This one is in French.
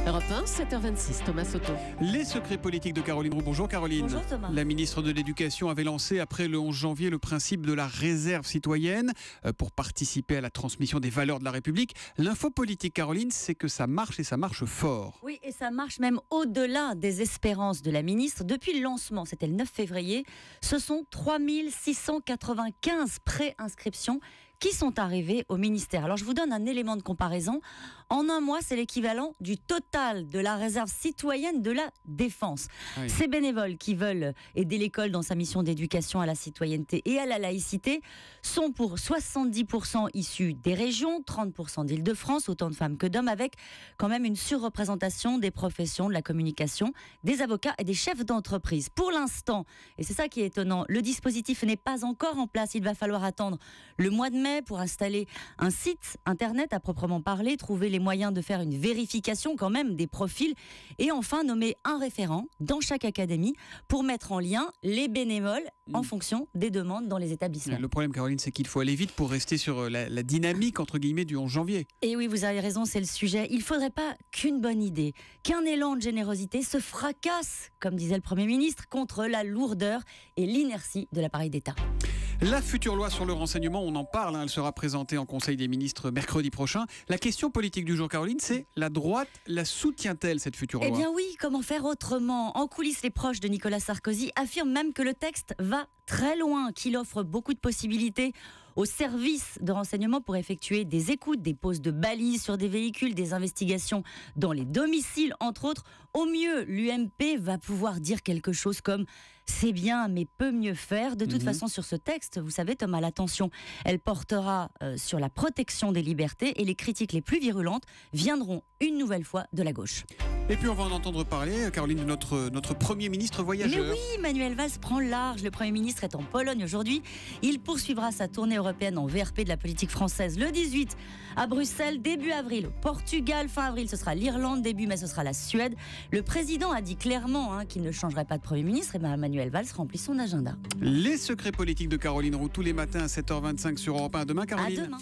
Europe 1, 7h26, Thomas Soto. Les secrets politiques de Caroline Roux. Bonjour Caroline. Bonjour Thomas. La ministre de l'Éducation avait lancé après le 11 janvier le principe de la réserve citoyenne pour participer à la transmission des valeurs de la République. L'info politique, Caroline, c'est que ça marche et ça marche fort. Oui, et ça marche même au-delà des espérances de la ministre. Depuis le lancement, c'était le 9 février, ce sont 3695 préinscriptions qui sont arrivées au ministère. Alors je vous donne un élément de comparaison. En un mois, c'est l'équivalent du total de la réserve citoyenne de la défense. Oui. Ces bénévoles qui veulent aider l'école dans sa mission d'éducation à la citoyenneté et à la laïcité sont pour 70% issus des régions, 30% d'Île-de-France, autant de femmes que d'hommes, avec quand même une surreprésentation des professions de la communication, des avocats et des chefs d'entreprise. Pour l'instant, et c'est ça qui est étonnant, le dispositif n'est pas encore en place. Il va falloir attendre le mois de mai pour installer un site internet à proprement parler, trouver les moyens de faire une vérification quand même des profils et enfin nommer un référent dans chaque académie pour mettre en lien les bénévoles en fonction des demandes dans les établissements. Le problème, Caroline, c'est qu'il faut aller vite pour rester sur la dynamique, entre guillemets, du 11 janvier. Et oui, vous avez raison, c'est le sujet. Il ne faudrait pas qu'une bonne idée, qu'un élan de générosité se fracasse, comme disait le Premier ministre, contre la lourdeur et l'inertie de l'appareil d'État. La future loi sur le renseignement, on en parle, elle sera présentée en Conseil des ministres mercredi prochain. La question politique du jour, Caroline, c'est la droite la soutient-elle, cette future loi ? Eh bien oui, comment faire autrement ? En coulisses, les proches de Nicolas Sarkozy affirment même que le texte va très loin, qu'il offre beaucoup de possibilités aux services de renseignement pour effectuer des écoutes, des poses de balises sur des véhicules, des investigations dans les domiciles, entre autres. Au mieux, l'UMP va pouvoir dire quelque chose comme « c'est bien, mais peut mieux faire ». De toute façon, sur ce texte, vous savez, Thomas, l'attention, elle portera sur la protection des libertés et les critiques les plus virulentes viendront une nouvelle fois de la gauche. Et puis on va en entendre parler, Caroline, de notre Premier ministre voyageur. Mais oui, Manuel Valls prend large. Le Premier ministre est en Pologne aujourd'hui. Il poursuivra sa tournée européenne en VRP de la politique française le 18 à Bruxelles, début avril au Portugal, fin avril ce sera l'Irlande, début mai ce sera la Suède. Le président a dit clairement qu'il ne changerait pas de Premier ministre. Et bien Manuel Valls remplit son agenda. Les secrets politiques de Caroline Roux tous les matins à 7h25 sur Europe 1. À demain, Caroline. À demain.